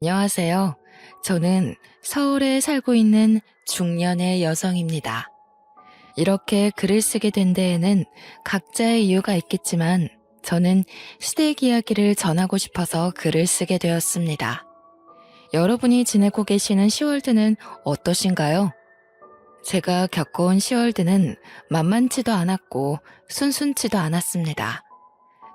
안녕하세요. 저는 서울에 살고 있는 중년의 여성입니다. 이렇게 글을 쓰게 된 데에는 각자의 이유가 있겠지만 저는 시댁 이야기를 전하고 싶어서 글을 쓰게 되었습니다. 여러분이 지내고 계시는 시월드는 어떠신가요? 제가 겪어온 시월드는 만만치도 않았고 순순치도 않았습니다.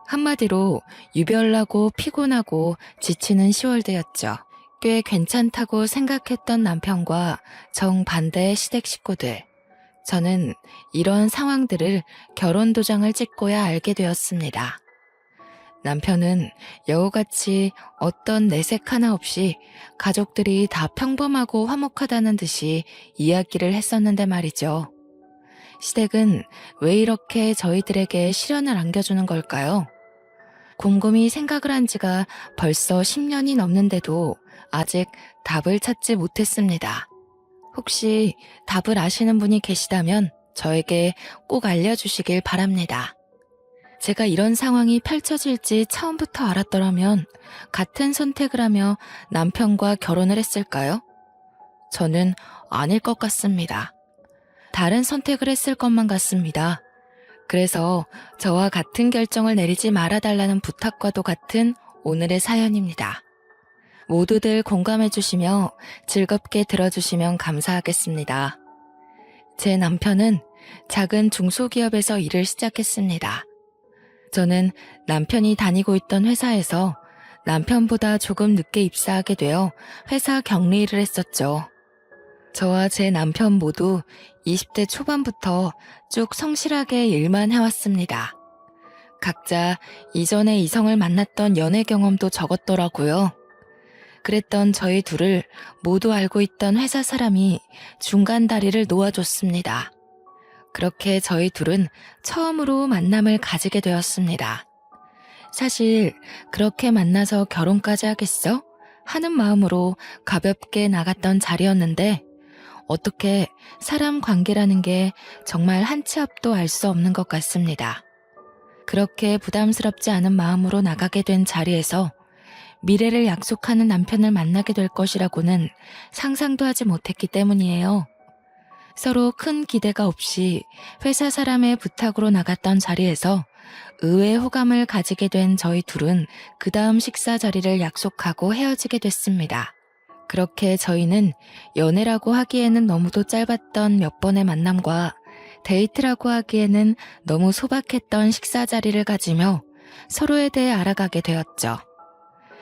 한마디로 유별나고 피곤하고 지치는 시월드였죠. 꽤 괜찮다고 생각했던 남편과 정반대의 시댁 식구들. 저는 이런 상황들을 결혼 도장을 찍고야 알게 되었습니다. 남편은 여우같이 어떤 내색 하나 없이 가족들이 다 평범하고 화목하다는 듯이 이야기를 했었는데 말이죠. 시댁은 왜 이렇게 저희들에게 시련을 안겨주는 걸까요? 곰곰이 생각을 한 지가 벌써 10년이 넘는데도 아직 답을 찾지 못했습니다. 혹시 답을 아시는 분이 계시다면 저에게 꼭 알려주시길 바랍니다. 제가 이런 상황이 펼쳐질지 처음부터 알았더라면 같은 선택을 하며 남편과 결혼을 했을까요? 저는 아닐 것 같습니다. 다른 선택을 했을 것만 같습니다. 그래서 저와 같은 결정을 내리지 말아달라는 부탁과도 같은 오늘의 사연입니다. 모두들 공감해 주시며 즐겁게 들어주시면 감사하겠습니다. 제 남편은 작은 중소기업에서 일을 시작했습니다. 저는 남편이 다니고 있던 회사에서 남편보다 조금 늦게 입사하게 되어 회사 격리를 했었죠. 저와 제 남편 모두 20대 초반부터 쭉 성실하게 일만 해왔습니다. 각자 이전에 이성을 만났던 연애 경험도 적었더라고요. 그랬던 저희 둘을 모두 알고 있던 회사 사람이 중간 다리를 놓아줬습니다. 그렇게 저희 둘은 처음으로 만남을 가지게 되었습니다. 사실 그렇게 만나서 결혼까지 하겠어? 하는 마음으로 가볍게 나갔던 자리였는데 어떻게 사람 관계라는 게 정말 한 치 앞도 알 수 없는 것 같습니다. 그렇게 부담스럽지 않은 마음으로 나가게 된 자리에서 미래를 약속하는 남편을 만나게 될 것이라고는 상상도 하지 못했기 때문이에요. 서로 큰 기대가 없이 회사 사람의 부탁으로 나갔던 자리에서 의외의 호감을 가지게 된 저희 둘은 그 다음 식사 자리를 약속하고 헤어지게 됐습니다. 그렇게 저희는 연애라고 하기에는 너무도 짧았던 몇 번의 만남과 데이트라고 하기에는 너무 소박했던 식사 자리를 가지며 서로에 대해 알아가게 되었죠.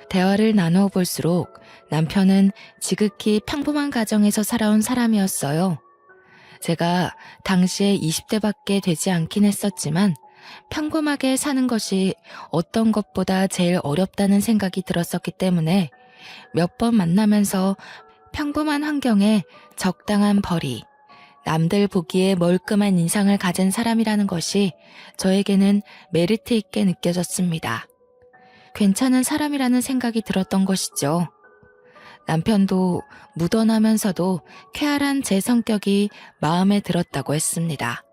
대화를 나누어 볼수록 남편은 지극히 평범한 가정에서 살아온 사람이었어요. 제가 당시에 20대밖에 되지 않긴 했었지만 평범하게 사는 것이 어떤 것보다 제일 어렵다는 생각이 들었었기 때문에 몇 번 만나면서 평범한 환경에 적당한 벌이, 남들 보기에 멀끔한 인상을 가진 사람이라는 것이 저에게는 메리트 있게 느껴졌습니다. 괜찮은 사람이라는 생각이 들었던 것이죠. 남편도 묻어나면서도 쾌활한 제 성격이 마음에 들었다고 했습니다.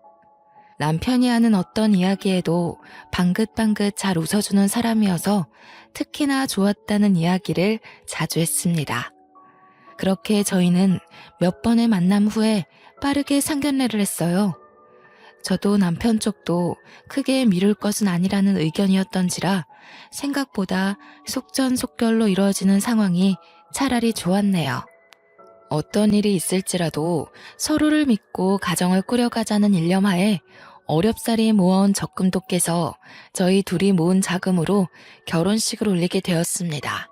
남편이 하는 어떤 이야기에도 방긋방긋 잘 웃어주는 사람이어서 특히나 좋았다는 이야기를 자주 했습니다. 그렇게 저희는 몇 번의 만남 후에 빠르게 상견례를 했어요. 저도 남편 쪽도 크게 미룰 것은 아니라는 의견이었던지라 생각보다 속전속결로 이루어지는 상황이 차라리 좋았네요. 어떤 일이 있을지라도 서로를 믿고 가정을 꾸려가자는 일념하에 어렵사리 모아온 적금도 깨서 저희 둘이 모은 자금으로 결혼식을 올리게 되었습니다.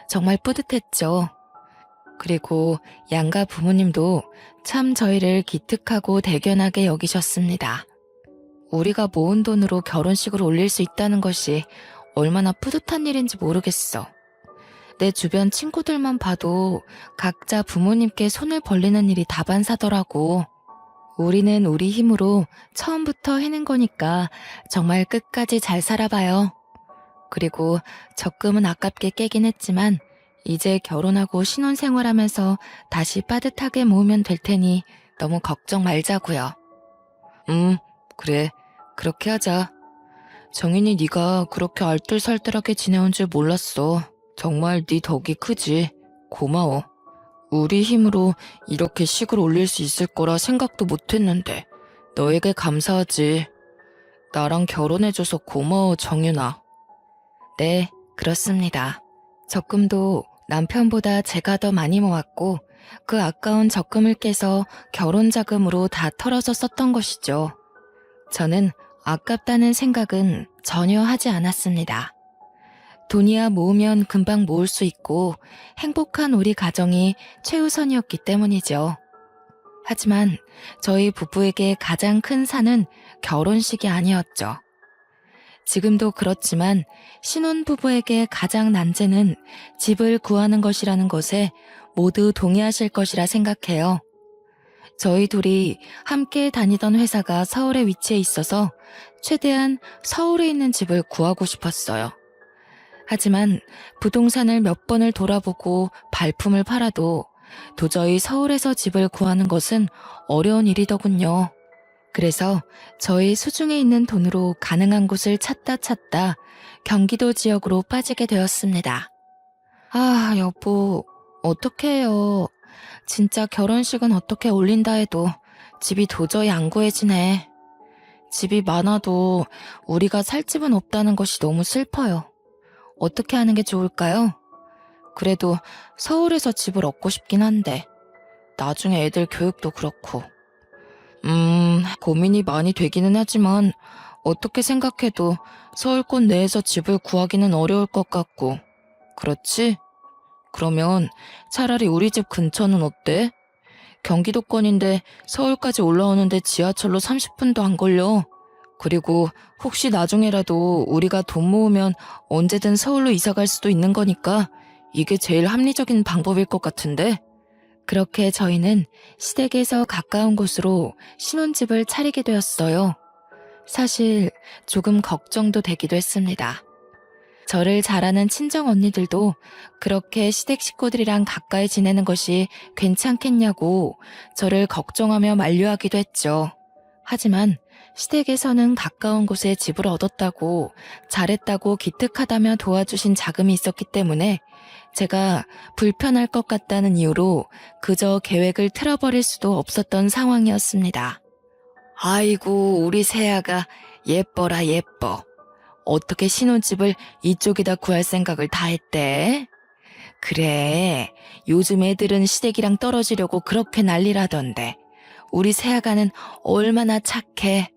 정말 뿌듯했죠. 그리고 양가 부모님도 참 저희를 기특하고 대견하게 여기셨습니다. 우리가 모은 돈으로 결혼식을 올릴 수 있다는 것이 얼마나 뿌듯한 일인지 모르겠어. 내 주변 친구들만 봐도 각자 부모님께 손을 벌리는 일이 다반사더라고. 우리는 우리 힘으로 처음부터 해낸 거니까 정말 끝까지 잘 살아봐요. 그리고 적금은 아깝게 깨긴 했지만 이제 결혼하고 신혼생활하면서 다시 빠듯하게 모으면 될 테니 너무 걱정 말자고요. 그래. 그렇게 하자. 정인이 네가 그렇게 알뜰살뜰하게 지내온 줄 몰랐어. 정말 네 덕이 크지. 고마워. 우리 힘으로 이렇게 식을 올릴 수 있을 거라 생각도 못했는데 너에게 감사하지. 나랑 결혼해줘서 고마워, 정윤아. 네, 그렇습니다. 적금도 남편보다 제가 더 많이 모았고 그 아까운 적금을 깨서 결혼 자금으로 다 털어서 썼던 것이죠. 저는 아깝다는 생각은 전혀 하지 않았습니다. 돈이야 모으면 금방 모을 수 있고 행복한 우리 가정이 최우선이었기 때문이죠. 하지만 저희 부부에게 가장 큰 산은 결혼식이 아니었죠. 지금도 그렇지만 신혼부부에게 가장 난제는 집을 구하는 것이라는 것에 모두 동의하실 것이라 생각해요. 저희 둘이 함께 다니던 회사가 서울에 위치해 있어서 최대한 서울에 있는 집을 구하고 싶었어요. 하지만 부동산을 몇 번을 돌아보고 발품을 팔아도 도저히 서울에서 집을 구하는 것은 어려운 일이더군요. 그래서 저희 수중에 있는 돈으로 가능한 곳을 찾다 경기도 지역으로 빠지게 되었습니다. 아, 여보, 어떡해요. 진짜 결혼식은 어떻게 올린다 해도 집이 도저히 안 구해지네. 집이 많아도 우리가 살 집은 없다는 것이 너무 슬퍼요. 어떻게 하는 게 좋을까요? 그래도 서울에서 집을 얻고 싶긴 한데 나중에 애들 교육도 그렇고. 고민이 많이 되기는 하지만 어떻게 생각해도 서울권 내에서 집을 구하기는 어려울 것 같고. 그렇지? 그러면 차라리 우리 집 근처는 어때? 경기도권인데 서울까지 올라오는데 지하철로 30분도 안 걸려. 그리고 혹시 나중에라도 우리가 돈 모으면 언제든 서울로 이사 갈 수도 있는 거니까 이게 제일 합리적인 방법일 것 같은데? 그렇게 저희는 시댁에서 가까운 곳으로 신혼집을 차리게 되었어요. 사실 조금 걱정도 되기도 했습니다. 저를 잘 아는 친정 언니들도 그렇게 시댁 식구들이랑 가까이 지내는 것이 괜찮겠냐고 저를 걱정하며 만류하기도 했죠. 하지만 시댁에서는 가까운 곳에 집을 얻었다고 잘했다고 기특하다며 도와주신 자금이 있었기 때문에 제가 불편할 것 같다는 이유로 그저 계획을 틀어버릴 수도 없었던 상황이었습니다. 아이고, 우리 새아가 예뻐라 예뻐. 어떻게 신혼집을 이쪽에다 구할 생각을 다 했대? 그래, 요즘 애들은 시댁이랑 떨어지려고 그렇게 난리라던데 우리 새아가는 얼마나 착해.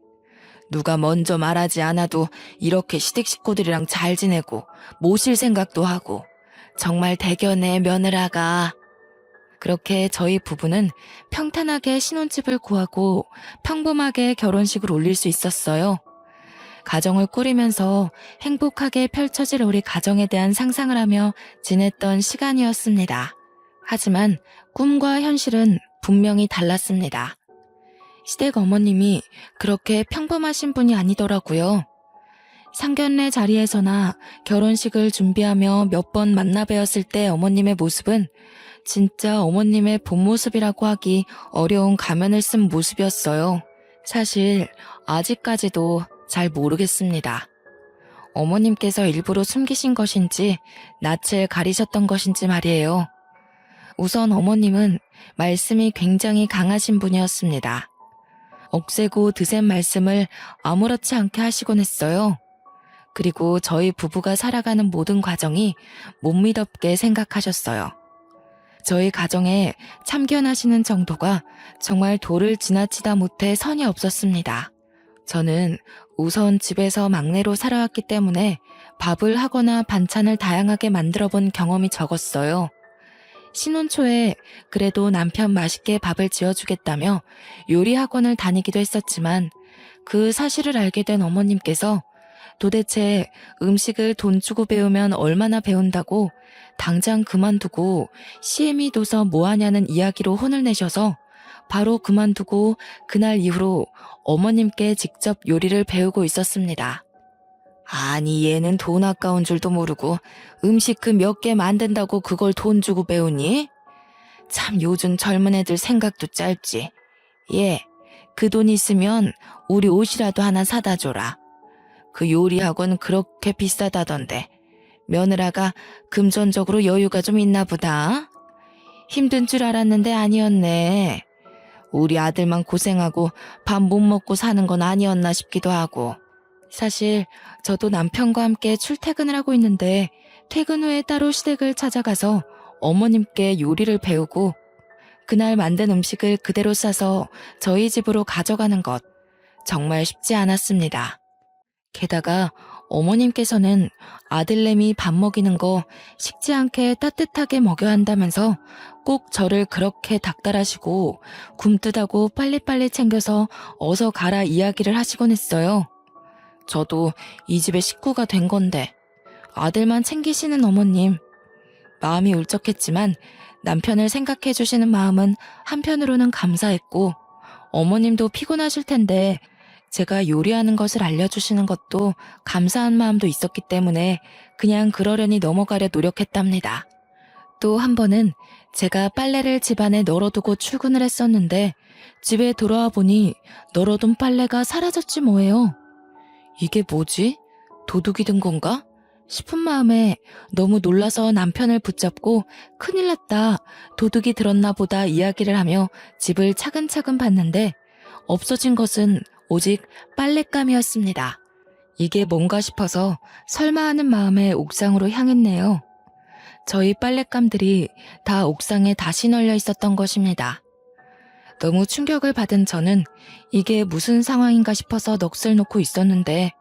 누가 먼저 말하지 않아도 이렇게 시댁 식구들이랑 잘 지내고 모실 생각도 하고 정말 대견해, 며느라가. 그렇게 저희 부부는 평탄하게 신혼집을 구하고 평범하게 결혼식을 올릴 수 있었어요. 가정을 꾸리면서 행복하게 펼쳐질 우리 가정에 대한 상상을 하며 지냈던 시간이었습니다. 하지만 꿈과 현실은 분명히 달랐습니다. 시댁 어머님이 그렇게 평범하신 분이 아니더라고요. 상견례 자리에서나 결혼식을 준비하며 몇 번 만나 뵈었을 때 어머님의 모습은 진짜 어머님의 본 모습이라고 하기 어려운 가면을 쓴 모습이었어요. 사실 아직까지도 잘 모르겠습니다. 어머님께서 일부러 숨기신 것인지 낯을 가리셨던 것인지 말이에요. 우선 어머님은 말씀이 굉장히 강하신 분이었습니다. 억세고 드센 말씀을 아무렇지 않게 하시곤 했어요. 그리고 저희 부부가 살아가는 모든 과정이 못 믿었게 생각하셨어요. 저희 가정에 참견하시는 정도가 정말 도를 지나치다 못해 선이 없었습니다. 저는 우선 집에서 막내로 살아왔기 때문에 밥을 하거나 반찬을 다양하게 만들어 본 경험이 적었어요. 신혼 초에 그래도 남편 맛있게 밥을 지어주겠다며 요리 학원을 다니기도 했었지만 그 사실을 알게 된 어머님께서 도대체 음식을 돈 주고 배우면 얼마나 배운다고 당장 그만두고 CME 둬서 뭐하냐는 이야기로 혼을 내셔서 바로 그만두고 그날 이후로 어머님께 직접 요리를 배우고 있었습니다. 아니, 얘는 돈 아까운 줄도 모르고 음식 그 몇 개 만든다고 그걸 돈 주고 배우니? 참 요즘 젊은 애들 생각도 짧지. 얘, 그 돈 있으면 우리 옷이라도 하나 사다 줘라. 그 요리 학원 그렇게 비싸다던데 며느라가 금전적으로 여유가 좀 있나 보다. 힘든 줄 알았는데 아니었네. 우리 아들만 고생하고 밥 못 먹고 사는 건 아니었나 싶기도 하고. 사실 저도 남편과 함께 출퇴근을 하고 있는데 퇴근 후에 따로 시댁을 찾아가서 어머님께 요리를 배우고 그날 만든 음식을 그대로 싸서 저희 집으로 가져가는 것 정말 쉽지 않았습니다. 게다가 어머님께서는 아들내미 밥 먹이는 거 식지 않게 따뜻하게 먹여야 한다면서 꼭 저를 그렇게 닥달하시고 굼뜨다고 빨리빨리 챙겨서 어서 가라 이야기를 하시곤 했어요. 저도 이 집의 식구가 된 건데 아들만 챙기시는 어머님. 마음이 울적했지만 남편을 생각해 주시는 마음은 한편으로는 감사했고 어머님도 피곤하실 텐데 제가 요리하는 것을 알려주시는 것도 감사한 마음도 있었기 때문에 그냥 그러려니 넘어가려 노력했답니다. 또 한 번은 제가 빨래를 집안에 널어두고 출근을 했었는데 집에 돌아와 보니 널어둔 빨래가 사라졌지 뭐예요. 이게 뭐지? 도둑이 든 건가? 싶은 마음에 너무 놀라서 남편을 붙잡고 큰일 났다, 도둑이 들었나 보다 이야기를 하며 집을 차근차근 봤는데 없어진 것은 오직 빨랫감이었습니다. 이게 뭔가 싶어서 설마 하는 마음에 옥상으로 향했네요. 저희 빨랫감들이 다 옥상에 다시 널려 있었던 것입니다. 너무 충격을 받은 저는 이게 무슨 상황인가 싶어서 넋을 놓고 있었는데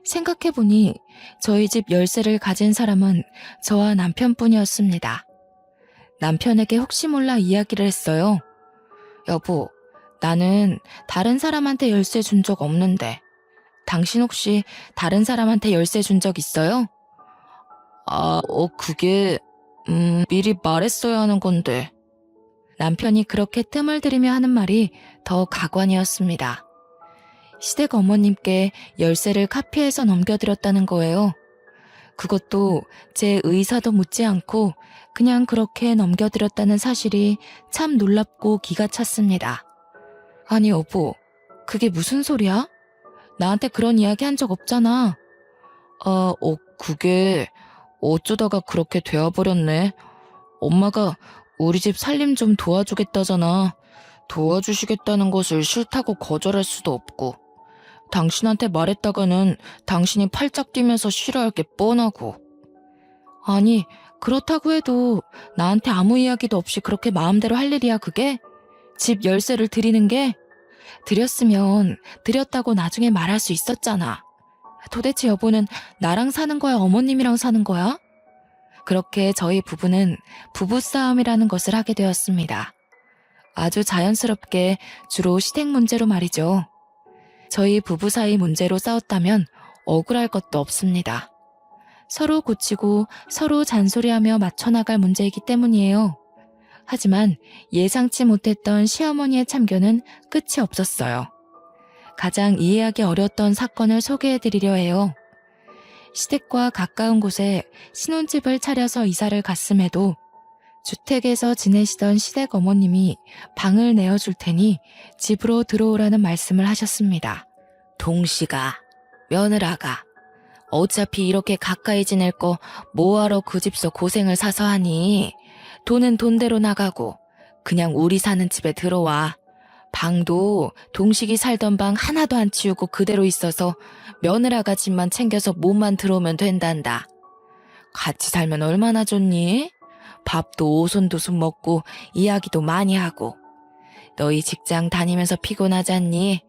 생각해보니 저희 집 열쇠를 가진 사람은 저와 남편뿐이었습니다. 남편에게 혹시 몰라 이야기를 했어요. 여보, 나는 다른 사람한테 열쇠 준 적 없는데 당신 혹시 다른 사람한테 열쇠 준 적 있어요? 그게 미리 말했어야 하는 건데. 남편이 그렇게 뜸을 들이며 하는 말이 더 가관이었습니다. 시댁 어머님께 열쇠를 카피해서 넘겨드렸다는 거예요. 그것도 제 의사도 묻지 않고 그냥 그렇게 넘겨드렸다는 사실이 참 놀랍고 기가 찼습니다. 아니 여보, 그게 무슨 소리야? 나한테 그런 이야기 한 적 없잖아. 그게 어쩌다가 그렇게 되어버렸네. 엄마가 우리 집 살림 좀 도와주겠다잖아. 도와주시겠다는 것을 싫다고 거절할 수도 없고. 당신한테 말했다가는 당신이 팔짝 뛰면서 싫어할 게 뻔하고. 아니, 그렇다고 해도 나한테 아무 이야기도 없이 그렇게 마음대로 할 일이야 그게? 집 열쇠를 드리는 게? 드렸으면 드렸다고 나중에 말할 수 있었잖아. 도대체 여보는 나랑 사는 거야, 어머님이랑 사는 거야? 그렇게 저희 부부는 부부싸움이라는 것을 하게 되었습니다. 아주 자연스럽게 주로 시댁 문제로 말이죠. 저희 부부 사이 문제로 싸웠다면 억울할 것도 없습니다. 서로 고치고 서로 잔소리하며 맞춰나갈 문제이기 때문이에요. 하지만 예상치 못했던 시어머니의 참견은 끝이 없었어요. 가장 이해하기 어려웠던 사건을 소개해드리려 해요. 시댁과 가까운 곳에 신혼집을 차려서 이사를 갔음에도 주택에서 지내시던 시댁 어머님이 방을 내어줄 테니 집으로 들어오라는 말씀을 하셨습니다. 동시가, 며느라가, 어차피 이렇게 가까이 지낼 거 뭐하러 그 집서 고생을 사서 하니? 돈은 돈대로 나가고 그냥 우리 사는 집에 들어와. 방도 동식이 살던 방 하나도 안 치우고 그대로 있어서 며느라가 집만 챙겨서 몸만 들어오면 된단다. 같이 살면 얼마나 좋니? 밥도 오손도손 먹고 이야기도 많이 하고. 너희 직장 다니면서 피곤하지 않니?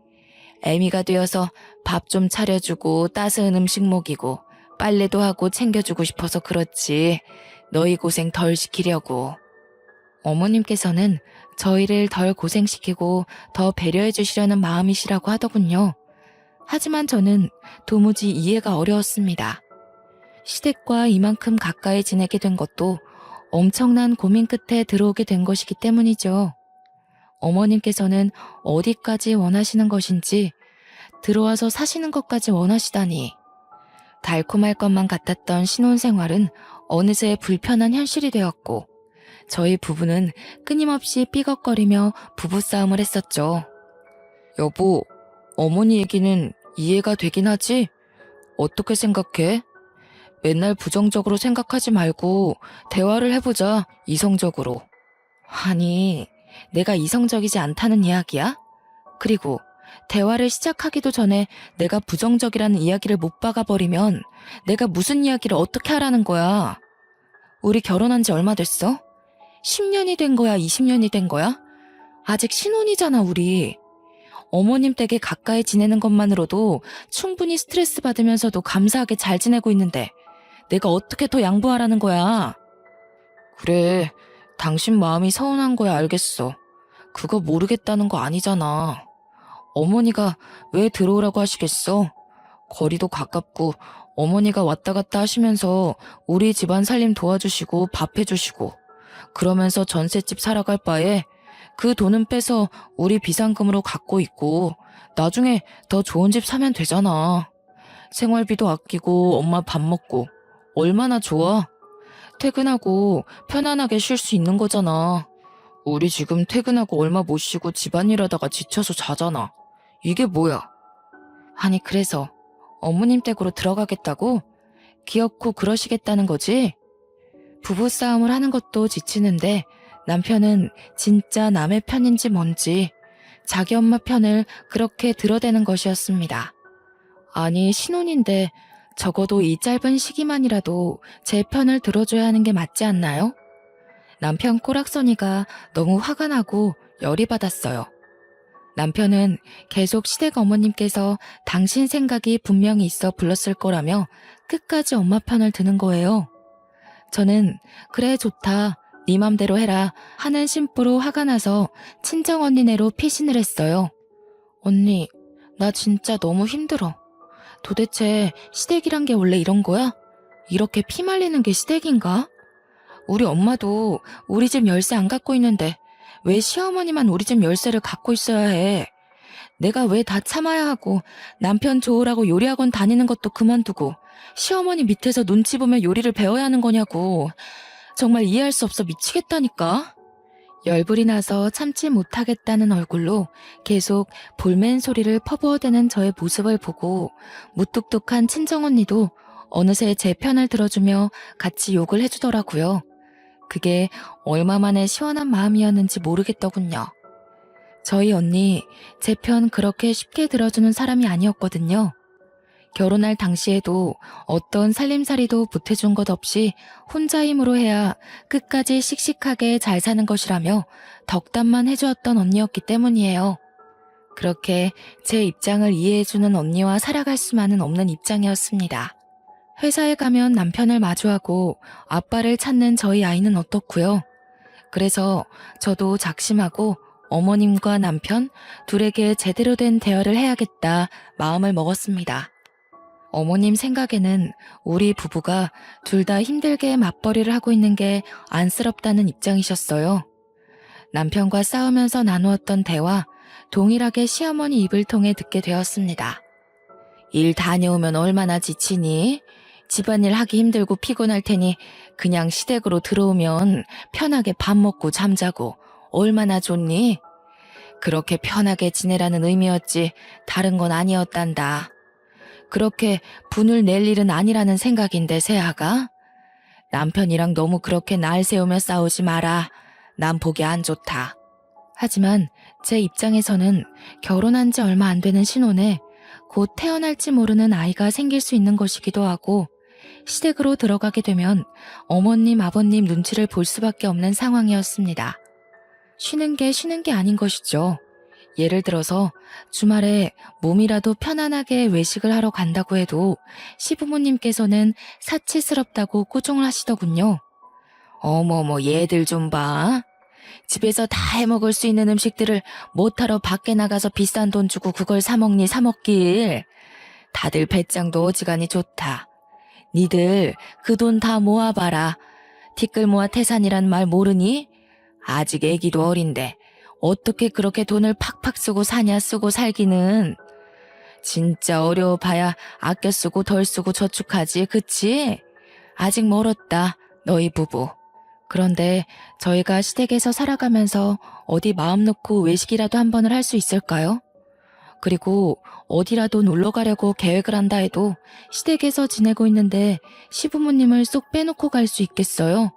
애미가 되어서 밥 좀 차려주고 따스한 음식 먹이고 빨래도 하고 챙겨주고 싶어서 그렇지. 너희 고생 덜 시키려고. 어머님께서는 저희를 덜 고생시키고 더 배려해 주시려는 마음이시라고 하더군요. 하지만 저는 도무지 이해가 어려웠습니다. 시댁과 이만큼 가까이 지내게 된 것도 엄청난 고민 끝에 들어오게 된 것이기 때문이죠. 어머님께서는 어디까지 원하시는 것인지 들어와서 사시는 것까지 원하시다니. 달콤할 것만 같았던 신혼생활은 어느새 불편한 현실이 되었고 저희 부부는 끊임없이 삐걱거리며 부부싸움을 했었죠. 여보, 어머니 얘기는 이해가 되긴 하지? 어떻게 생각해? 맨날 부정적으로 생각하지 말고 대화를 해보자, 이성적으로. 아니, 내가 이성적이지 않다는 이야기야? 그리고 대화를 시작하기도 전에 내가 부정적이라는 이야기를 못 박아버리면 내가 무슨 이야기를 어떻게 하라는 거야? 우리 결혼한 지 얼마 됐어? 10년이 된 거야, 20년이 된 거야? 아직 신혼이잖아, 우리. 어머님 댁에 가까이 지내는 것만으로도 충분히 스트레스 받으면서도 감사하게 잘 지내고 있는데 내가 어떻게 더 양보하라는 거야? 그래, 당신 마음이 서운한 거야, 알겠어. 그거 모르겠다는 거 아니잖아. 어머니가 왜 들어오라고 하시겠어? 거리도 가깝고 어머니가 왔다 갔다 하시면서 우리 집안 살림 도와주시고 밥 해주시고 그러면서 전셋집 살아갈 바에 그 돈은 빼서 우리 비상금으로 갖고 있고 나중에 더 좋은 집 사면 되잖아. 생활비도 아끼고 엄마 밥 먹고 얼마나 좋아. 퇴근하고 편안하게 쉴 수 있는 거잖아. 우리 지금 퇴근하고 얼마 못 쉬고 집안일 하다가 지쳐서 자잖아. 이게 뭐야? 아니 그래서 어머님 댁으로 들어가겠다고? 귀엽고 그러시겠다는 거지? 부부싸움을 하는 것도 지치는데 남편은 진짜 남의 편인지 뭔지 자기 엄마 편을 그렇게 들어대는 것이었습니다. 아니 신혼인데 적어도 이 짧은 시기만이라도 제 편을 들어줘야 하는 게 맞지 않나요? 남편 꼬락서니가 너무 화가 나고 열이 받았어요. 남편은 계속 시댁 어머님께서 당신 생각이 분명히 있어 불렀을 거라며 끝까지 엄마 편을 드는 거예요. 저는 그래 좋다, 네 맘대로 해라 하는 심보로 화가 나서 친정언니네로 피신을 했어요. 언니, 나 진짜 너무 힘들어. 도대체 시댁이란 게 원래 이런 거야? 이렇게 피 말리는 게 시댁인가? 우리 엄마도 우리 집 열쇠 안 갖고 있는데 왜 시어머니만 우리 집 열쇠를 갖고 있어야 해? 내가 왜 다 참아야 하고 남편 좋으라고 요리학원 다니는 것도 그만두고 시어머니 밑에서 눈치 보며 요리를 배워야 하는 거냐고. 정말 이해할 수 없어 미치겠다니까. 열불이 나서 참지 못하겠다는 얼굴로 계속 볼멘 소리를 퍼부어대는 저의 모습을 보고 무뚝뚝한 친정언니도 어느새 제 편을 들어주며 같이 욕을 해주더라고요. 그게 얼마만에 시원한 마음이었는지 모르겠더군요. 저희 언니, 제 편 그렇게 쉽게 들어주는 사람이 아니었거든요. 결혼할 당시에도 어떤 살림살이도 보태준 것 없이 혼자 힘으로 해야 끝까지 씩씩하게 잘 사는 것이라며 덕담만 해주었던 언니였기 때문이에요. 그렇게 제 입장을 이해해주는 언니와 살아갈 수만은 없는 입장이었습니다. 회사에 가면 남편을 마주하고 아빠를 찾는 저희 아이는 어떻고요? 그래서 저도 작심하고 어머님과 남편 둘에게 제대로 된 대화를 해야겠다 마음을 먹었습니다. 어머님 생각에는 우리 부부가 둘 다 힘들게 맞벌이를 하고 있는 게 안쓰럽다는 입장이셨어요. 남편과 싸우면서 나누었던 대화, 동일하게 시어머니 입을 통해 듣게 되었습니다. 일 다녀오면 얼마나 지치니? 집안일 하기 힘들고 피곤할 테니 그냥 시댁으로 들어오면 편하게 밥 먹고 잠자고 얼마나 좋니? 그렇게 편하게 지내라는 의미였지 다른 건 아니었단다. 그렇게 분을 낼 일은 아니라는 생각인데 세아가? 남편이랑 너무 그렇게 날 세우며 싸우지 마라. 난 보기 안 좋다. 하지만 제 입장에서는 결혼한 지 얼마 안 되는 신혼에 곧 태어날지 모르는 아이가 생길 수 있는 것이기도 하고 시댁으로 들어가게 되면 어머님, 아버님 눈치를 볼 수밖에 없는 상황이었습니다. 쉬는 게 아닌 것이죠. 예를 들어서 주말에 몸이라도 편안하게 외식을 하러 간다고 해도 시부모님께서는 사치스럽다고 꾸중을 하시더군요. 어머머 얘들 좀 봐. 집에서 다 해먹을 수 있는 음식들을 못하러 밖에 나가서 비싼 돈 주고 그걸 사먹니 사먹길. 다들 배짱도 어지간히 좋다. 니들 그 돈 다 모아봐라. 티끌 모아 태산이란 말 모르니? 아직 애기도 어린데 어떻게 그렇게 돈을 팍팍 쓰고 사냐 쓰고 살기는. 진짜 어려워봐야 아껴 쓰고 덜 쓰고 저축하지 그치? 아직 멀었다 너희 부부. 그런데 저희가 시댁에서 살아가면서 어디 마음 놓고 외식이라도 한 번을 할 수 있을까요? 그리고 어디라도 놀러 가려고 계획을 한다 해도 시댁에서 지내고 있는데 시부모님을 쏙 빼놓고 갈 수 있겠어요?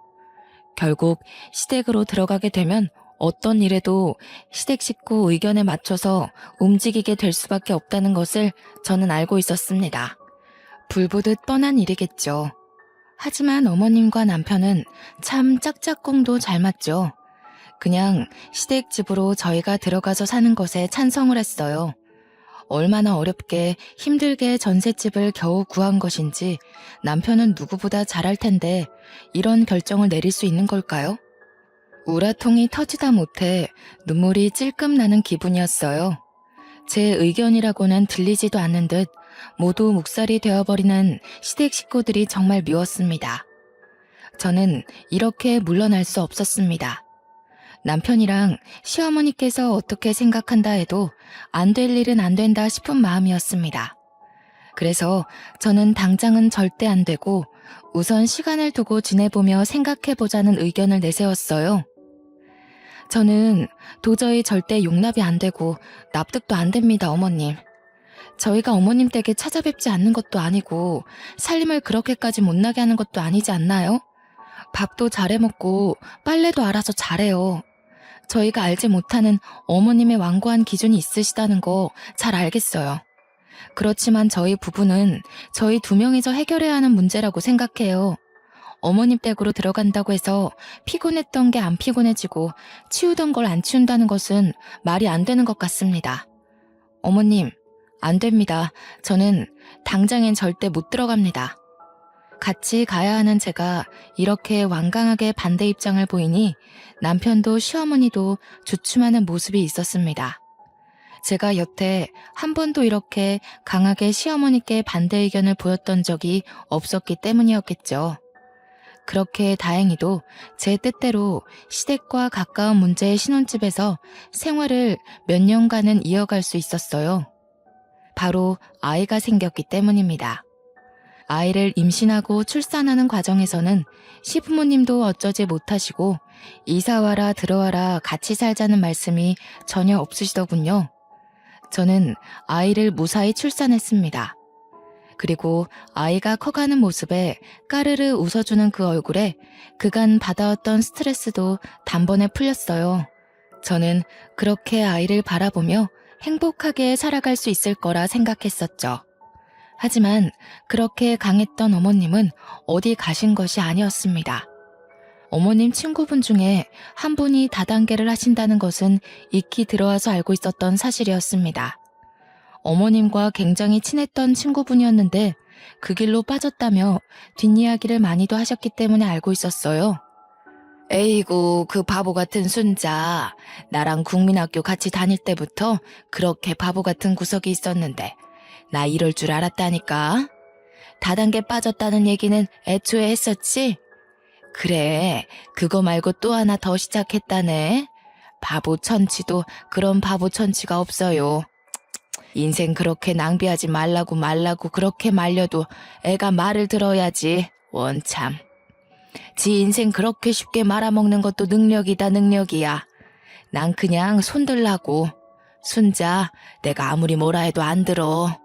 결국 시댁으로 들어가게 되면 어떤 일에도 시댁 식구 의견에 맞춰서 움직이게 될 수밖에 없다는 것을 저는 알고 있었습니다. 불보듯 뻔한 일이겠죠. 하지만 어머님과 남편은 참 짝짝꿍도 잘 맞죠. 그냥 시댁 집으로 저희가 들어가서 사는 것에 찬성을 했어요. 얼마나 어렵게 힘들게 전셋집을 겨우 구한 것인지 남편은 누구보다 잘할 텐데 이런 결정을 내릴 수 있는 걸까요? 우라통이 터지다 못해 눈물이 찔끔 나는 기분이었어요. 제 의견이라고는 들리지도 않는 듯 모두 묵살이 되어버리는 시댁 식구들이 정말 미웠습니다. 저는 이렇게 물러날 수 없었습니다. 남편이랑 시어머니께서 어떻게 생각한다 해도 안 될 일은 안 된다 싶은 마음이었습니다. 그래서 저는 당장은 절대 안 되고 우선 시간을 두고 지내보며 생각해보자는 의견을 내세웠어요. 저는 도저히 절대 용납이 안 되고 납득도 안 됩니다, 어머님. 저희가 어머님 댁에 찾아뵙지 않는 것도 아니고 살림을 그렇게까지 못나게 하는 것도 아니지 않나요? 밥도 잘해 먹고 빨래도 알아서 잘해요. 저희가 알지 못하는 어머님의 완고한 기준이 있으시다는 거 잘 알겠어요. 그렇지만 저희 부부는 저희 두 명이서 해결해야 하는 문제라고 생각해요. 어머님 댁으로 들어간다고 해서 피곤했던 게 안 피곤해지고 치우던 걸 안 치운다는 것은 말이 안 되는 것 같습니다. 어머님, 안 됩니다. 저는 당장엔 절대 못 들어갑니다. 같이 가야 하는 제가 이렇게 완강하게 반대 입장을 보이니 남편도 시어머니도 주춤하는 모습이 있었습니다. 제가 여태 한 번도 이렇게 강하게 시어머니께 반대 의견을 보였던 적이 없었기 때문이었겠죠. 그렇게 다행히도 제 뜻대로 시댁과 가까운 문제의 신혼집에서 생활을 몇 년간은 이어갈 수 있었어요. 바로 아이가 생겼기 때문입니다. 아이를 임신하고 출산하는 과정에서는 시부모님도 어쩌지 못하시고 이사와라 들어와라 같이 살자는 말씀이 전혀 없으시더군요. 저는 아이를 무사히 출산했습니다. 그리고 아이가 커가는 모습에 까르르 웃어주는 그 얼굴에 그간 받아왔던 스트레스도 단번에 풀렸어요. 저는 그렇게 아이를 바라보며 행복하게 살아갈 수 있을 거라 생각했었죠. 하지만 그렇게 강했던 어머님은 어디 가신 것이 아니었습니다. 어머님 친구분 중에 한 분이 다단계를 하신다는 것은 익히 들어와서 알고 있었던 사실이었습니다. 어머님과 굉장히 친했던 친구분이었는데 그 길로 빠졌다며 뒷이야기를 많이도 하셨기 때문에 알고 있었어요. 에이구, 그 바보 같은 순자. 나랑 국민학교 같이 다닐 때부터 그렇게 바보 같은 구석이 있었는데 나 이럴 줄 알았다니까. 다단계 빠졌다는 얘기는 애초에 했었지? 그래, 그거 말고 또 하나 더 시작했다네. 바보 천치도 그런 바보 천치가 없어요. 인생 그렇게 낭비하지 말라고 그렇게 말려도 애가 말을 들어야지. 원참. 지 인생 그렇게 쉽게 말아먹는 것도 능력이다, 능력이야. 난 그냥 손들라고. 순자, 내가 아무리 뭐라 해도 안 들어.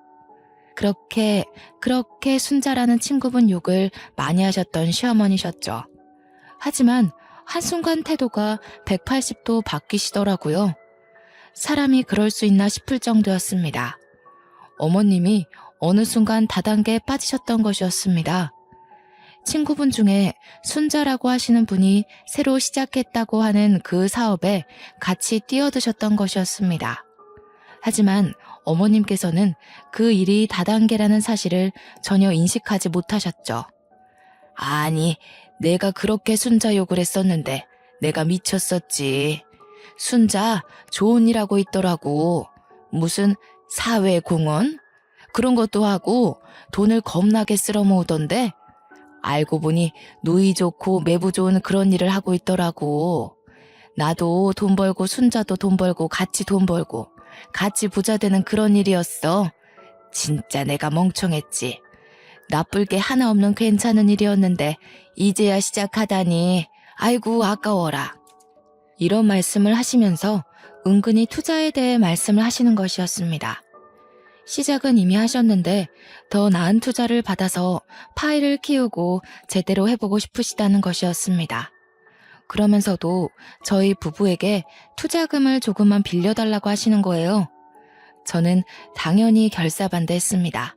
그렇게 순자라는 친구분 욕을 많이 하셨던 시어머니셨죠. 하지만 한순간 태도가 180도 바뀌시더라고요. 사람이 그럴 수 있나 싶을 정도였습니다. 어머님이 어느 순간 다단계에 빠지셨던 것이었습니다. 친구분 중에 순자라고 하시는 분이 새로 시작했다고 하는 그 사업에 같이 뛰어드셨던 것이었습니다. 하지만 어머님께서는 그 일이 다단계라는 사실을 전혀 인식하지 못하셨죠. 아니, 내가 그렇게 순자 욕을 했었는데 내가 미쳤었지. 순자 좋은 일 하고 있더라고. 무슨 사회공헌? 그런 것도 하고 돈을 겁나게 쓸어 모으던데 알고 보니 누이 좋고 매부 좋은 그런 일을 하고 있더라고. 나도 돈 벌고 순자도 돈 벌고 같이 돈 벌고 같이 부자 되는 그런 일이었어. 진짜 내가 멍청했지. 나쁠 게 하나 없는 괜찮은 일이었는데 이제야 시작하다니 아이고 아까워라. 이런 말씀을 하시면서 은근히 투자에 대해 말씀을 하시는 것이었습니다. 시작은 이미 하셨는데 더 나은 투자를 받아서 파일을 키우고 제대로 해보고 싶으시다는 것이었습니다. 그러면서도 저희 부부에게 투자금을 조금만 빌려달라고 하시는 거예요. 저는 당연히 결사반대했습니다.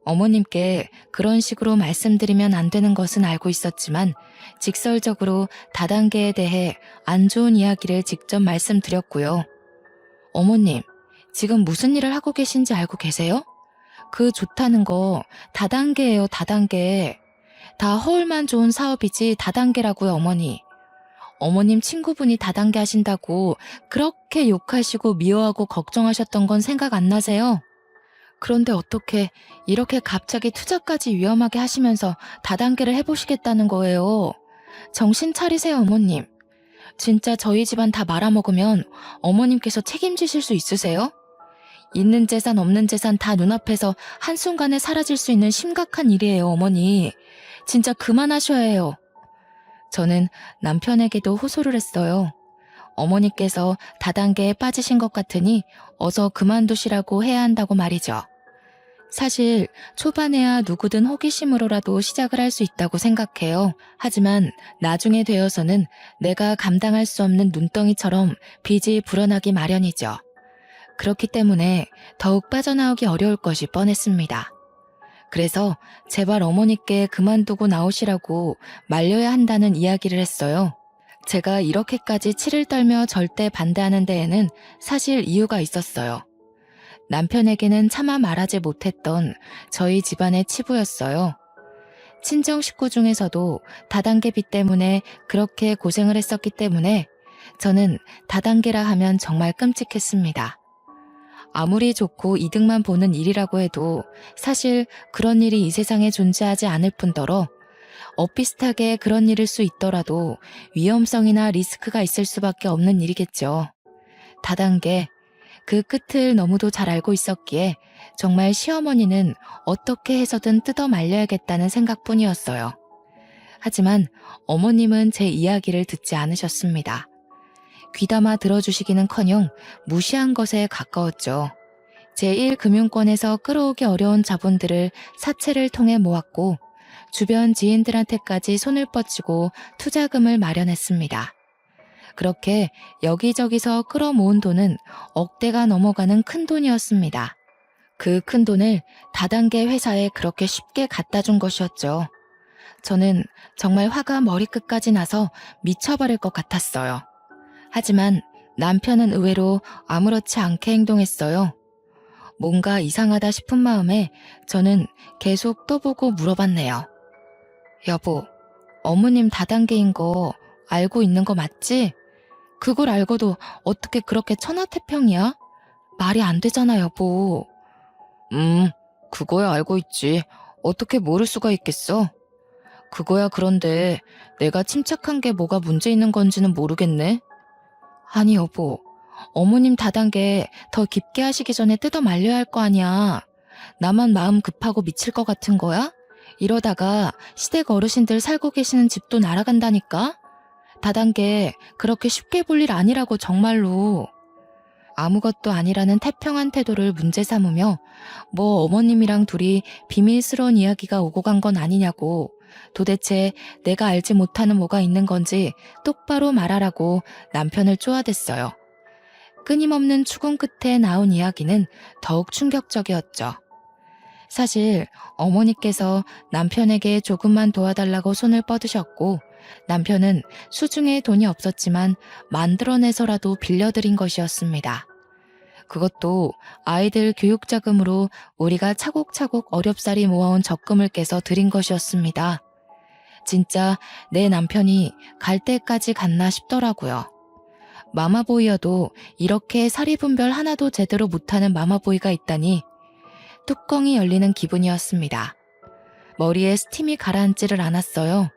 어머님께 그런 식으로 말씀드리면 안 되는 것은 알고 있었지만 직설적으로 다단계에 대해 안 좋은 이야기를 직접 말씀드렸고요. 어머님, 지금 무슨 일을 하고 계신지 알고 계세요? 그 좋다는 거 다단계예요, 다단계. 다 허울만 좋은 사업이지 다단계라고요, 어머니. 어머님 친구분이 다단계 하신다고 그렇게 욕하시고 미워하고 걱정하셨던 건 생각 안 나세요? 그런데 어떻게 이렇게 갑자기 투자까지 위험하게 하시면서 다단계를 해보시겠다는 거예요? 정신 차리세요, 어머님. 진짜 저희 집안 다 말아먹으면 어머님께서 책임지실 수 있으세요? 있는 재산 없는 재산 다 눈앞에서 한순간에 사라질 수 있는 심각한 일이에요, 어머니. 진짜 그만하셔야 해요. 저는 남편에게도 호소를 했어요. 어머니께서 다단계에 빠지신 것 같으니 어서 그만두시라고 해야 한다고 말이죠. 사실 초반에야 누구든 호기심으로라도 시작을 할 수 있다고 생각해요. 하지만 나중에 되어서는 내가 감당할 수 없는 눈덩이처럼 빚이 불어나기 마련이죠. 그렇기 때문에 더욱 빠져나오기 어려울 것이 뻔했습니다. 그래서 제발 어머니께 그만두고 나오시라고 말려야 한다는 이야기를 했어요. 제가 이렇게까지 치를 떨며 절대 반대하는 데에는 사실 이유가 있었어요. 남편에게는 차마 말하지 못했던 저희 집안의 치부였어요. 친정 식구 중에서도 다단계 빚 때문에 그렇게 고생을 했었기 때문에 저는 다단계라 하면 정말 끔찍했습니다. 아무리 좋고 이득만 보는 일이라고 해도 사실 그런 일이 이 세상에 존재하지 않을 뿐더러 엇비슷하게 그런 일일 수 있더라도 위험성이나 리스크가 있을 수밖에 없는 일이겠죠. 다단계, 그 끝을 너무도 잘 알고 있었기에 정말 시어머니는 어떻게 해서든 뜯어 말려야겠다는 생각뿐이었어요. 하지만 어머님은 제 이야기를 듣지 않으셨습니다. 귀담아 들어주시기는커녕 무시한 것에 가까웠죠. 제1금융권에서 끌어오기 어려운 자본들을 사채를 통해 모았고 주변 지인들한테까지 손을 뻗치고 투자금을 마련했습니다. 그렇게 여기저기서 끌어모은 돈은 억대가 넘어가는 큰 돈이었습니다. 그 큰 돈을 다단계 회사에 그렇게 쉽게 갖다 준 것이었죠. 저는 정말 화가 머리끝까지 나서 미쳐버릴 것 같았어요. 하지만 남편은 의외로 아무렇지 않게 행동했어요. 뭔가 이상하다 싶은 마음에 저는 계속 떠보고 물어봤네요. 여보, 어머님 다단계인 거 알고 있는 거 맞지? 그걸 알고도 어떻게 그렇게 천하태평이야? 말이 안 되잖아, 여보. 그거야 알고 있지. 어떻게 모를 수가 있겠어? 그거야 그런데 내가 침착한 게 뭐가 문제 있는 건지는 모르겠네. 아니 여보, 어머님 다단계 더 깊게 하시기 전에 뜯어 말려야 할 거 아니야. 나만 마음 급하고 미칠 것 같은 거야? 이러다가 시댁 어르신들 살고 계시는 집도 날아간다니까? 다단계 그렇게 쉽게 볼 일 아니라고 정말로. 아무것도 아니라는 태평한 태도를 문제 삼으며 뭐 어머님이랑 둘이 비밀스러운 이야기가 오고 간 건 아니냐고, 도대체 내가 알지 못하는 뭐가 있는 건지 똑바로 말하라고 남편을 쪼아댔어요. 끊임없는 추궁 끝에 나온 이야기는 더욱 충격적이었죠. 사실 어머니께서 남편에게 조금만 도와달라고 손을 뻗으셨고 남편은 수중에 돈이 없었지만 만들어내서라도 빌려드린 것이었습니다. 그것도 아이들 교육자금으로 우리가 차곡차곡 어렵사리 모아온 적금을 깨서 드린 것이었습니다. 진짜 내 남편이 갈 때까지 갔나 싶더라고요. 마마보이여도 이렇게 사리분별 하나도 제대로 못하는 마마보이가 있다니 뚜껑이 열리는 기분이었습니다. 머리에 스팀이 가라앉지를 않았어요.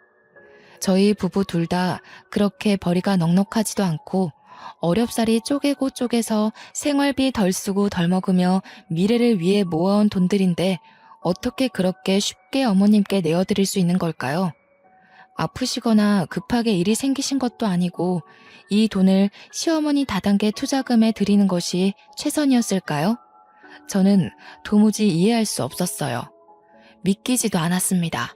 저희 부부 둘 다 그렇게 벌이가 넉넉하지도 않고 어렵사리 쪼개고 쪼개서 생활비 덜 쓰고 덜 먹으며 미래를 위해 모아온 돈들인데 어떻게 그렇게 쉽게 어머님께 내어드릴 수 있는 걸까요? 아프시거나 급하게 일이 생기신 것도 아니고 이 돈을 시어머니 다단계 투자금에 드리는 것이 최선이었을까요? 저는 도무지 이해할 수 없었어요. 믿기지도 않았습니다.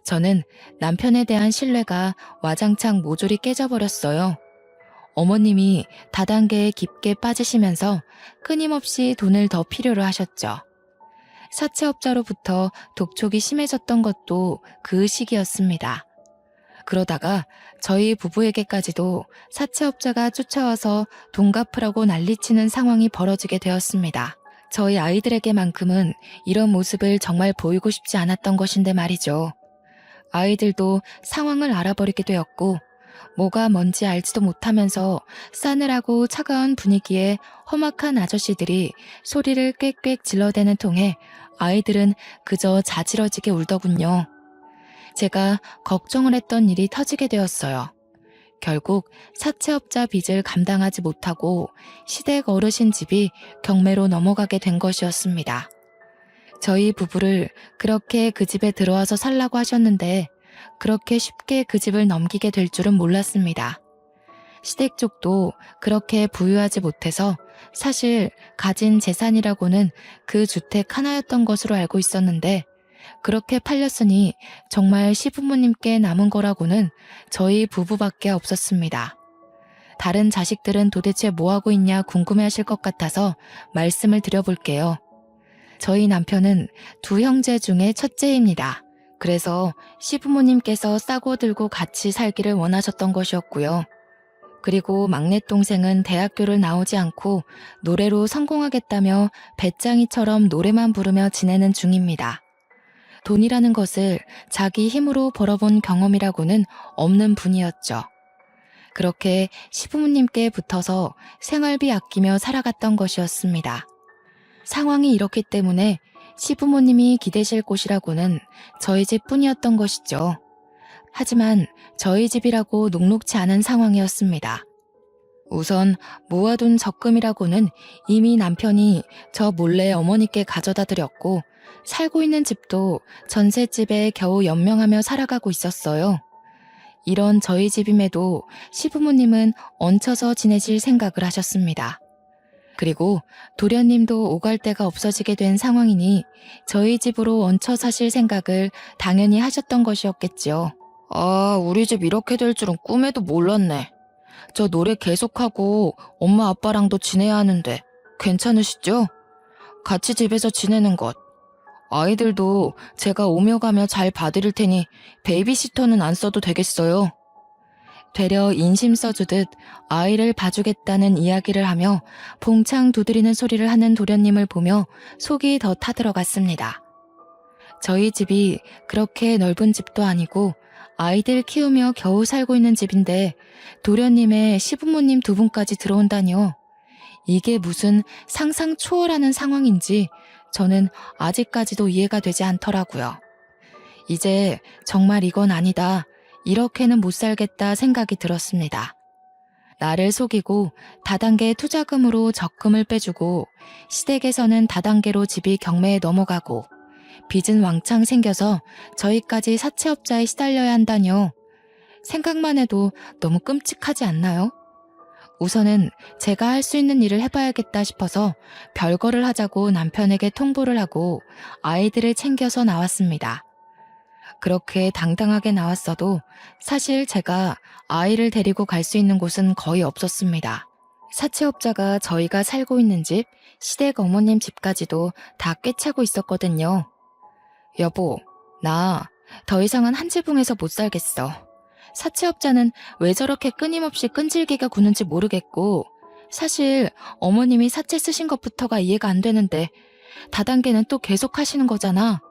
저는 남편에 대한 신뢰가 와장창 모조리 깨져버렸어요. 어머님이 다단계에 깊게 빠지시면서 끊임없이 돈을 더 필요로 하셨죠. 사채업자로부터 독촉이 심해졌던 것도 그 시기였습니다. 그러다가 저희 부부에게까지도 사채업자가 쫓아와서 돈 갚으라고 난리치는 상황이 벌어지게 되었습니다. 저희 아이들에게만큼은 이런 모습을 정말 보이고 싶지 않았던 것인데 말이죠. 아이들도 상황을 알아버리게 되었고 뭐가 뭔지 알지도 못하면서 싸늘하고 차가운 분위기에 험악한 아저씨들이 소리를 꽥꽥 질러대는 통에 아이들은 그저 자지러지게 울더군요. 제가 걱정을 했던 일이 터지게 되었어요. 결국 사채업자 빚을 감당하지 못하고 시댁 어르신 집이 경매로 넘어가게 된 것이었습니다. 저희 부부를 그렇게 그 집에 들어와서 살라고 하셨는데 그렇게 쉽게 그 집을 넘기게 될 줄은 몰랐습니다. 시댁 쪽도 그렇게 부유하지 못해서 사실 가진 재산이라고는 그 주택 하나였던 것으로 알고 있었는데 그렇게 팔렸으니 정말 시부모님께 남은 거라고는 저희 부부밖에 없었습니다. 다른 자식들은 도대체 뭐하고 있냐 궁금해하실 것 같아서 말씀을 드려볼게요. 저희 남편은 두 형제 중에 첫째입니다. 그래서 시부모님께서 싸고 들고 같이 살기를 원하셨던 것이었고요. 그리고 막내 동생은 대학교를 나오지 않고 노래로 성공하겠다며 배짱이처럼 노래만 부르며 지내는 중입니다. 돈이라는 것을 자기 힘으로 벌어본 경험이라고는 없는 분이었죠. 그렇게 시부모님께 붙어서 생활비 아끼며 살아갔던 것이었습니다. 상황이 이렇기 때문에 시부모님이 기대실 곳이라고는 저희 집뿐이었던 것이죠. 하지만 저희 집이라고 녹록치 않은 상황이었습니다. 우선 모아둔 적금이라고는 이미 남편이 저 몰래 어머니께 가져다 드렸고 살고 있는 집도 전셋집에 겨우 연명하며 살아가고 있었어요. 이런 저희 집임에도 시부모님은 얹혀서 지내실 생각을 하셨습니다. 그리고 도련님도 오갈 데가 없어지게 된 상황이니 저희 집으로 얹혀 사실 생각을 당연히 하셨던 것이었겠지요. 아, 우리 집 이렇게 될 줄은 꿈에도 몰랐네. 저 노래 계속하고 엄마 아빠랑도 지내야 하는데 괜찮으시죠? 같이 집에서 지내는 것. 아이들도 제가 오며 가며 잘 봐드릴 테니 베이비시터는 안 써도 되겠어요. 되려 인심 써주듯 아이를 봐주겠다는 이야기를 하며 봉창 두드리는 소리를 하는 도련님을 보며 속이 더 타들어갔습니다. 저희 집이 그렇게 넓은 집도 아니고 아이들 키우며 겨우 살고 있는 집인데 도련님의 시부모님 두 분까지 들어온다니요. 이게 무슨 상상 초월하는 상황인지 저는 아직까지도 이해가 되지 않더라고요. 이제 정말 이건 아니다. 이렇게는 못 살겠다 생각이 들었습니다. 나를 속이고 다단계 투자금으로 적금을 빼주고 시댁에서는 다단계로 집이 경매에 넘어가고 빚은 왕창 생겨서 저희까지 사채업자에 시달려야 한다뇨. 생각만 해도 너무 끔찍하지 않나요? 우선은 제가 할 수 있는 일을 해봐야겠다 싶어서 별거를 하자고 남편에게 통보를 하고 아이들을 챙겨서 나왔습니다. 그렇게 당당하게 나왔어도 사실 제가 아이를 데리고 갈 수 있는 곳은 거의 없었습니다. 사채업자가 저희가 살고 있는 집, 시댁 어머님 집까지도 다 꿰차고 있었거든요. 여보, 나 더 이상은 한 지붕에서 못 살겠어. 사채업자는 왜 저렇게 끊임없이 끈질기게 구는지 모르겠고 사실 어머님이 사채 쓰신 것부터가 이해가 안 되는데 다단계는 또 계속 하시는 거잖아.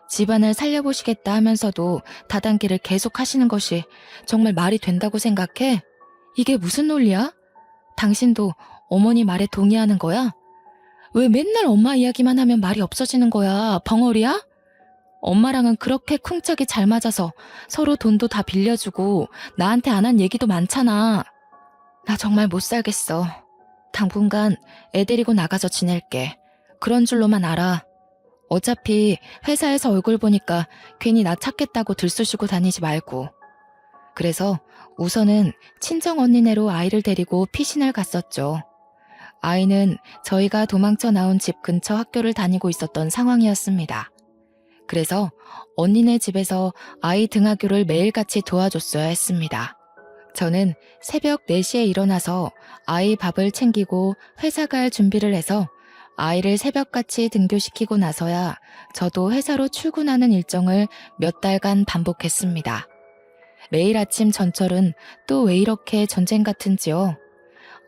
집안을 살려보시겠다 하면서도 다단계를 계속 하시는 것이 정말 말이 된다고 생각해? 이게 무슨 논리야? 당신도 어머니 말에 동의하는 거야? 왜 맨날 엄마 이야기만 하면 말이 없어지는 거야? 벙어리야? 엄마랑은 그렇게 쿵짝이 잘 맞아서 서로 돈도 다 빌려주고 나한테 안 한 얘기도 많잖아. 나 정말 못 살겠어. 당분간 애 데리고 나가서 지낼게. 그런 줄로만 알아. 어차피 회사에서 얼굴 보니까 괜히 나 찾겠다고 들쑤시고 다니지 말고. 그래서 우선은 친정 언니네로 아이를 데리고 피신을 갔었죠. 아이는 저희가 도망쳐 나온 집 근처 학교를 다니고 있었던 상황이었습니다. 그래서 언니네 집에서 아이 등하교를 매일같이 도와줬어야 했습니다. 저는 새벽 4시에 일어나서 아이 밥을 챙기고 회사 갈 준비를 해서 아이를 새벽같이 등교시키고 나서야 저도 회사로 출근하는 일정을 몇 달간 반복했습니다. 매일 아침 전철은 또 왜 이렇게 전쟁 같은지요?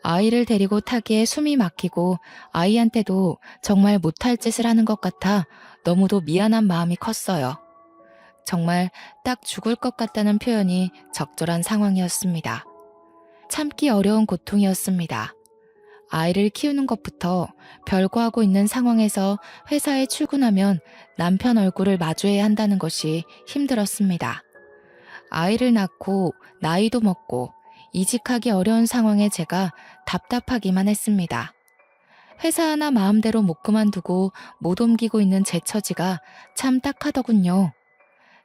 아이를 데리고 타기에 숨이 막히고 아이한테도 정말 못할 짓을 하는 것 같아 너무도 미안한 마음이 컸어요. 정말 딱 죽을 것 같다는 표현이 적절한 상황이었습니다. 참기 어려운 고통이었습니다. 아이를 키우는 것부터 별거하고 있는 상황에서 회사에 출근하면 남편 얼굴을 마주해야 한다는 것이 힘들었습니다. 아이를 낳고 나이도 먹고 이직하기 어려운 상황에 제가 답답하기만 했습니다. 회사 하나 마음대로 못 그만두고 못 옮기고 있는 제 처지가 참 딱하더군요.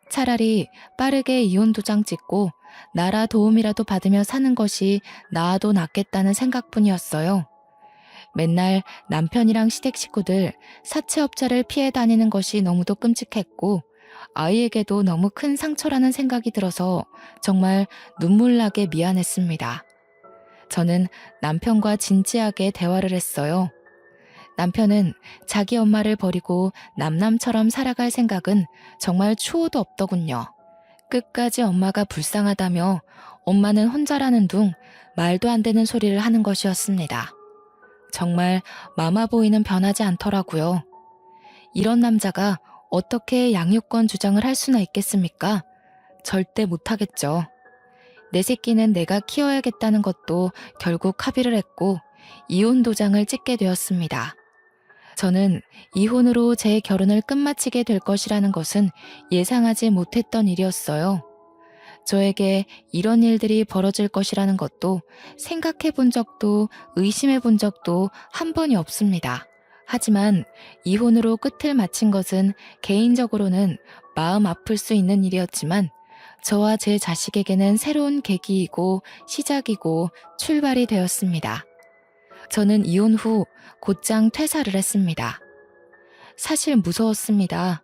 차라리 빠르게 이혼 도장 찍고 나라 도움이라도 받으며 사는 것이 나아도 낫겠다는 생각뿐이었어요. 맨날 남편이랑 시댁 식구들 사채업자를 피해 다니는 것이 너무도 끔찍했고 아이에게도 너무 큰 상처라는 생각이 들어서 정말 눈물나게 미안했습니다. 저는 남편과 진지하게 대화를 했어요. 남편은 자기 엄마를 버리고 남남처럼 살아갈 생각은 정말 추호도 없더군요. 끝까지 엄마가 불쌍하다며 엄마는 혼자라는 둥 말도 안 되는 소리를 하는 것이었습니다. 정말 마마보이는 변하지 않더라고요. 이런 남자가 어떻게 양육권 주장을 할 수나 있겠습니까? 절대 못하겠죠. 내 새끼는 내가 키워야겠다는 것도 결국 합의를 했고 이혼 도장을 찍게 되었습니다. 저는 이혼으로 제 결혼을 끝마치게 될 것이라는 것은 예상하지 못했던 일이었어요. 저에게 이런 일들이 벌어질 것이라는 것도 생각해 본 적도 의심해 본 적도 한 번이 없습니다. 하지만 이혼으로 끝을 마친 것은 개인적으로는 마음 아플 수 있는 일이었지만 저와 제 자식에게는 새로운 계기이고 시작이고 출발이 되었습니다. 저는 이혼 후 곧장 퇴사를 했습니다. 사실 무서웠습니다.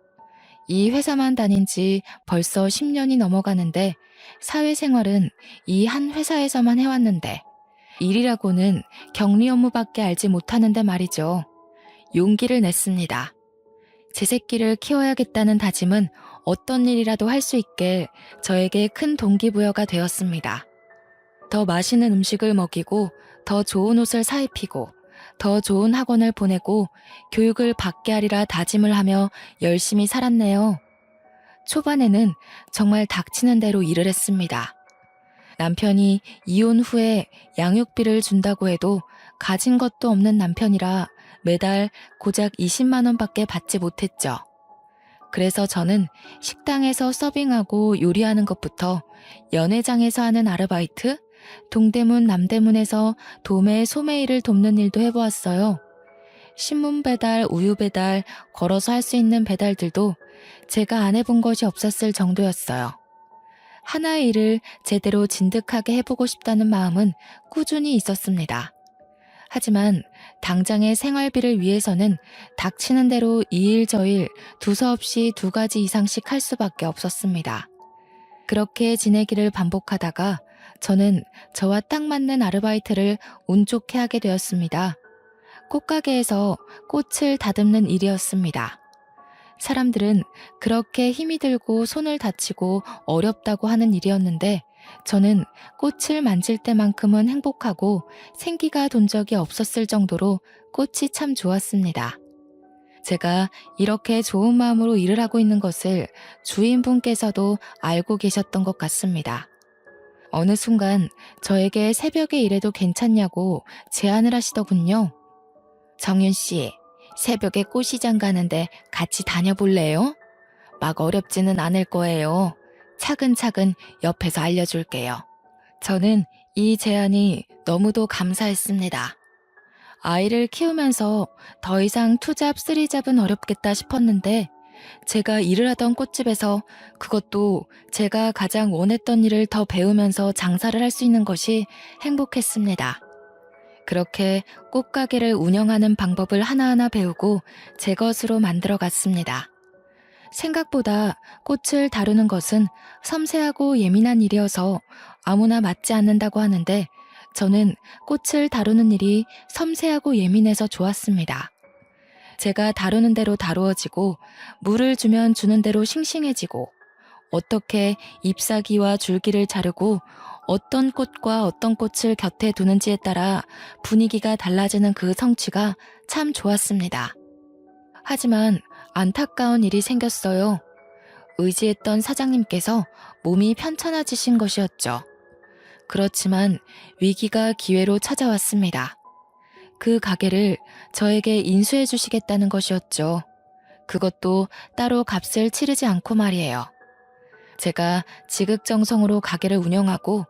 이 회사만 다닌 지 벌써 10년이 넘어가는데 사회생활은 이 한 회사에서만 해왔는데 일이라고는 격리 업무밖에 알지 못하는데 말이죠. 용기를 냈습니다. 제 새끼를 키워야겠다는 다짐은 어떤 일이라도 할 수 있게 저에게 큰 동기부여가 되었습니다. 더 맛있는 음식을 먹이고 더 좋은 옷을 사입히고 더 좋은 학원을 보내고 교육을 받게 하리라 다짐을 하며 열심히 살았네요. 초반에는 정말 닥치는 대로 일을 했습니다. 남편이 이혼 후에 양육비를 준다고 해도 가진 것도 없는 남편이라 매달 고작 20만 원밖에 받지 못했죠. 그래서 저는 식당에서 서빙하고 요리하는 것부터 연회장에서 하는 아르바이트, 동대문 남대문에서 도매 소매일을 돕는 일도 해보았어요. 신문 배달, 우유 배달, 걸어서 할 수 있는 배달들도 제가 안 해본 것이 없었을 정도였어요. 하나의 일을 제대로 진득하게 해보고 싶다는 마음은 꾸준히 있었습니다. 하지만 당장의 생활비를 위해서는 닥치는 대로 이 일 저 일 두서없이 2가지 이상씩 할 수밖에 없었습니다. 그렇게 지내기를 반복하다가 저는 저와 딱 맞는 아르바이트를 운 좋게 하게 되었습니다. 꽃가게에서 꽃을 다듬는 일이었습니다. 사람들은 그렇게 힘이 들고 손을 다치고 어렵다고 하는 일이었는데 저는 꽃을 만질 때만큼은 행복하고 생기가 돈 적이 없었을 정도로 꽃이 참 좋았습니다. 제가 이렇게 좋은 마음으로 일을 하고 있는 것을 주인분께서도 알고 계셨던 것 같습니다. 어느 순간 저에게 새벽에 일해도 괜찮냐고 제안을 하시더군요. 정윤 씨, 새벽에 꽃시장 가는데 같이 다녀볼래요? 막 어렵지는 않을 거예요. 차근차근 옆에서 알려줄게요. 저는 이 제안이 너무도 감사했습니다. 아이를 키우면서 더 이상 투잡, 쓰리잡은 어렵겠다 싶었는데 제가 일을 하던 꽃집에서 그것도 제가 가장 원했던 일을 더 배우면서 장사를 할 수 있는 것이 행복했습니다. 그렇게 꽃가게를 운영하는 방법을 하나하나 배우고 제 것으로 만들어 갔습니다. 생각보다 꽃을 다루는 것은 섬세하고 예민한 일이어서 아무나 맡지 않는다고 하는데 저는 꽃을 다루는 일이 섬세하고 예민해서 좋았습니다. 제가 다루는 대로 다루어지고 물을 주면 주는 대로 싱싱해지고 어떻게 잎사귀와 줄기를 자르고 어떤 꽃과 어떤 꽃을 곁에 두는지에 따라 분위기가 달라지는 그 성취가 참 좋았습니다. 하지만 안타까운 일이 생겼어요. 의지했던 사장님께서 몸이 편찮아지신 것이었죠. 그렇지만 위기가 기회로 찾아왔습니다. 그 가게를 저에게 인수해 주시겠다는 것이었죠. 그것도 따로 값을 치르지 않고 말이에요. 제가 지극정성으로 가게를 운영하고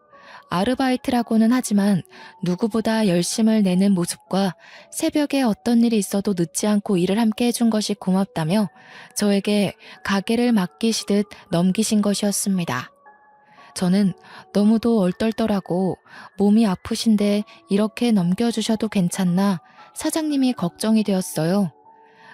아르바이트라고는 하지만 누구보다 열심을 내는 모습과 새벽에 어떤 일이 있어도 늦지 않고 일을 함께 해준 것이 고맙다며 저에게 가게를 맡기시듯 넘기신 것이었습니다. 저는 너무도 얼떨떨하고 몸이 아프신데 이렇게 넘겨주셔도 괜찮나 사장님이 걱정이 되었어요.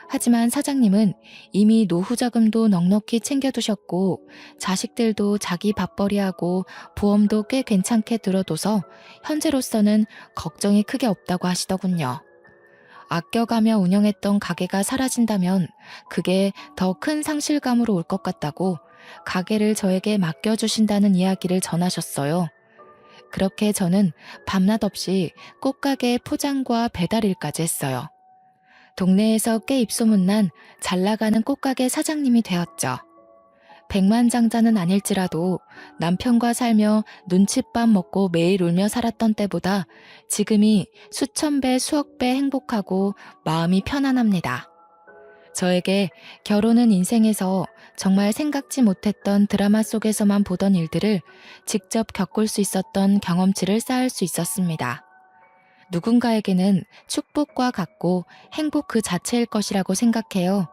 하지만 사장님은 이미 노후 자금도 넉넉히 챙겨두셨고 자식들도 자기 밥벌이하고 보험도 꽤 괜찮게 들어둬서 현재로서는 걱정이 크게 없다고 하시더군요. 아껴가며 운영했던 가게가 사라진다면 그게 더 큰 상실감으로 올 것 같다고 가게를 저에게 맡겨주신다는 이야기를 전하셨어요. 그렇게 저는 밤낮 없이 꽃가게 포장과 배달 일까지 했어요. 동네에서 꽤 입소문난 잘나가는 꽃가게 사장님이 되었죠. 백만장자는 아닐지라도 남편과 살며 눈칫밥 먹고 매일 울며 살았던 때보다 지금이 수천 배, 수억 배 행복하고 마음이 편안합니다. 저에게 결혼은 인생에서 정말 생각지 못했던 드라마 속에서만 보던 일들을 직접 겪을 수 있었던 경험치를 쌓을 수 있었습니다. 누군가에게는 축복과 같고 행복 그 자체일 것이라고 생각해요.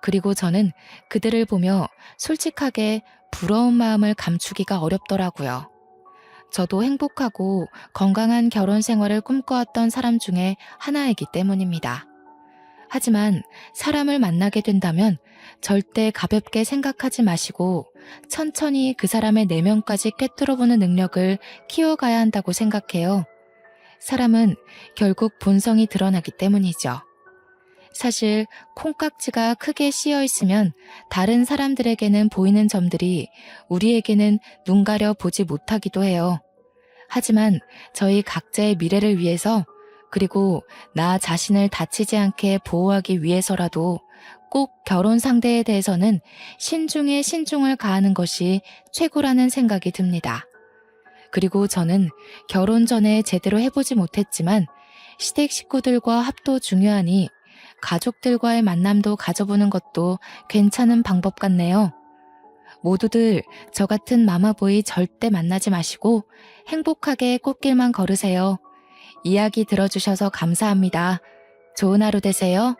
그리고 저는 그들을 보며 솔직하게 부러운 마음을 감추기가 어렵더라고요. 저도 행복하고 건강한 결혼 생활을 꿈꿔왔던 사람 중에 하나이기 때문입니다. 하지만 사람을 만나게 된다면 절대 가볍게 생각하지 마시고 천천히 그 사람의 내면까지 꿰뚫어보는 능력을 키워가야 한다고 생각해요. 사람은 결국 본성이 드러나기 때문이죠. 사실 콩깍지가 크게 씌어 있으면 다른 사람들에게는 보이는 점들이 우리에게는 눈 가려 보지 못하기도 해요. 하지만 저희 각자의 미래를 위해서 그리고 나 자신을 다치지 않게 보호하기 위해서라도 꼭 결혼 상대에 대해서는 신중에 신중을 가하는 것이 최고라는 생각이 듭니다. 그리고 저는 결혼 전에 제대로 해보지 못했지만 시댁 식구들과 합도 중요하니 가족들과의 만남도 가져보는 것도 괜찮은 방법 같네요. 모두들 저 같은 마마보이 절대 만나지 마시고 행복하게 꽃길만 걸으세요. 이야기 들어주셔서 감사합니다. 좋은 하루 되세요.